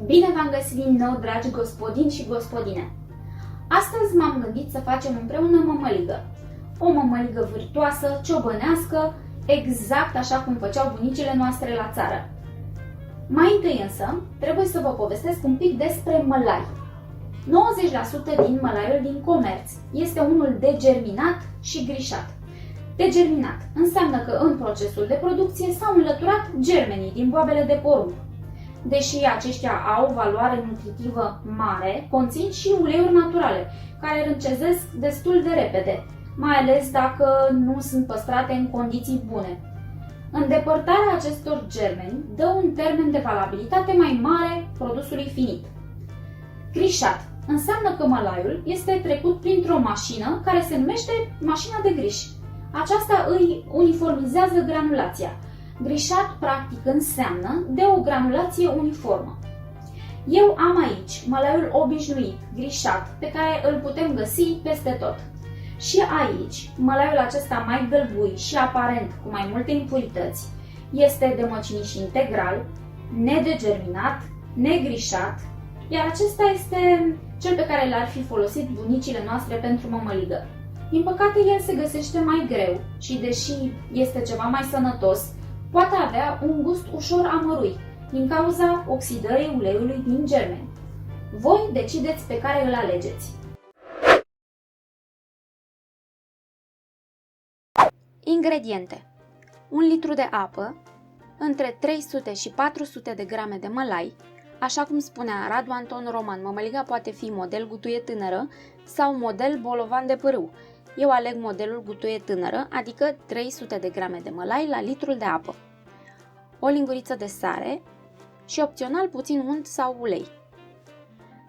Bine v-am găsit din nou, dragi gospodini și gospodine! Astăzi m-am gândit să facem împreună mămăligă. O mămăligă virtuoasă, ciobănească, exact așa cum făceau bunicile noastre la țară. Mai întâi însă, trebuie să vă povestesc un pic despre mălai. 90% din mălaiul din comerț este unul degerminat și grișat. Degerminat înseamnă că în procesul de producție s-au înlăturat germenii din boabele de porumb. Deși aceștia au valoare nutritivă mare, conțin și uleiuri naturale, care râncezesc destul de repede, mai ales dacă nu sunt păstrate în condiții bune. Îndepărtarea acestor germeni dă un termen de valabilitate mai mare produsului finit. Grișat înseamnă că mălaiul este trecut printr-o mașină care se numește mașina de griș. Aceasta îi uniformizează granulația. Grișat, practic, înseamnă de o granulație uniformă. Eu am aici mălaiul obișnuit, grișat, pe care îl putem găsi peste tot. Și aici, mălaiul acesta mai gălbui și aparent cu mai multe impurități, este de măcinit integral, nedegerminat, negrișat, iar acesta este cel pe care l-ar fi folosit bunicile noastre pentru mămăligă. Din păcate, el se găsește mai greu și, deși este ceva mai sănătos, poate avea un gust ușor amărui, din cauza oxidării uleiului din germeni. Voi decideți pe care îl alegeți. Ingrediente: 1 litru de apă, între 300 și 400 de grame de mălai. Așa cum spunea Radu Anton Roman, mămăliga poate fi model gutuie tânără sau model bolovan de pârâu. Eu aleg modelul gutuie tânără, adică 300 de grame de mălai la litrul de apă, o linguriță de sare și opțional puțin unt sau ulei.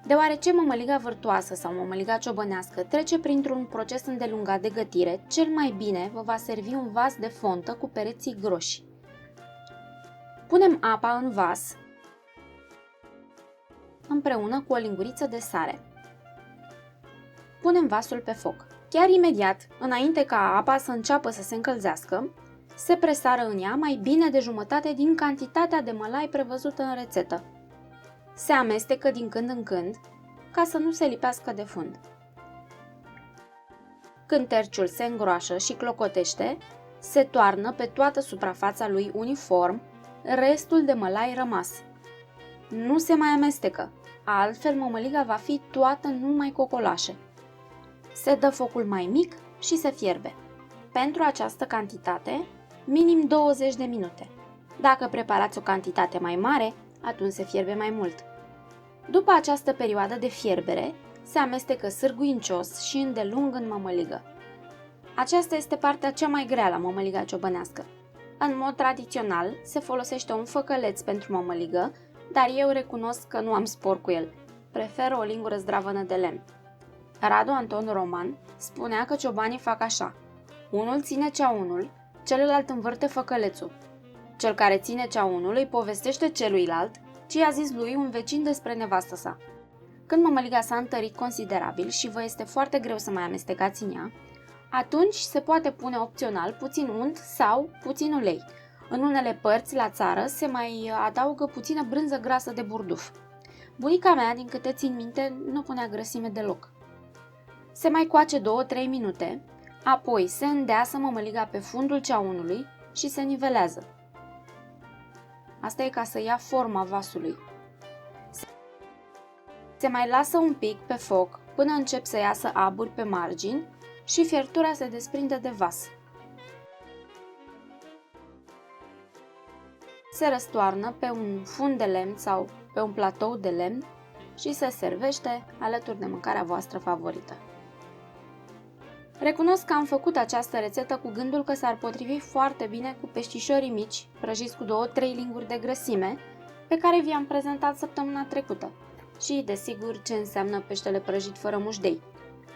Deoarece mămăliga vârtoasă sau mămăliga ciobănească trece printr-un proces îndelungat de gătire, cel mai bine vă va servi un vas de fontă cu pereții groși. Punem apa în vas împreună cu o linguriță de sare. Punem vasul pe foc. Chiar imediat, înainte ca apa să înceapă să se încălzească, se presară în ea mai bine de jumătate din cantitatea de mălai prevăzută în rețetă. Se amestecă din când în când, ca să nu se lipească de fund. Când terciul se îngroașă și clocotește, se toarnă pe toată suprafața lui uniform restul de mălai rămas. Nu se mai amestecă, altfel mămăliga va fi toată numai cocolașe. Se dă focul mai mic și se fierbe. Pentru această cantitate, minim 20 de minute. Dacă preparați o cantitate mai mare, atunci se fierbe mai mult. După această perioadă de fierbere, se amestecă sârguincios și îndelung în mămăligă. Aceasta este partea cea mai grea la mămăliga ciobănească. În mod tradițional, se folosește un făcăleț pentru mămăligă, dar eu recunosc că nu am spor cu el. Prefer o lingură zdravănă de lemn. Radu Anton Roman spunea că ciobanii fac așa: unul ține ceaunul, celălalt învârte făcălețul. Cel care ține ceaunul îi povestește celuilalt ce i-a zis lui un vecin despre nevastă sa. Când mămăliga s-a întărit considerabil și vă este foarte greu să mai amestecați în ea, atunci se poate pune opțional puțin unt sau puțin ulei. În unele părți la țară se mai adaugă puțină brânză grasă de burduf. Bunica mea, din câte țin minte, nu punea grăsime deloc. Se mai coace 2-3 minute, apoi se îndeasă mămăliga pe fundul ceaunului și se nivelează. Asta e ca să ia forma vasului. Se mai lasă un pic pe foc până încep să iasă aburi pe margini și fiertura se desprinde de vas. Se răstoarnă pe un fund de lemn sau pe un platou de lemn și se servește alături de mâncarea voastră favorită. Recunosc că am făcut această rețetă cu gândul că s-ar potrivi foarte bine cu peștișorii mici, prăjiți cu 2-3 linguri de grăsime, pe care vi-am prezentat săptămâna trecută. Și, desigur, ce înseamnă peștele prăjit fără mușdei.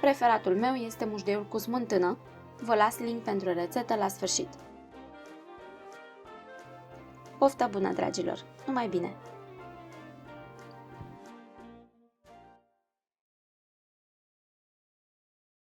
Preferatul meu este mușdeiul cu smântână. Vă las link pentru rețetă la sfârșit. Poftă bună, dragilor! Numai bine!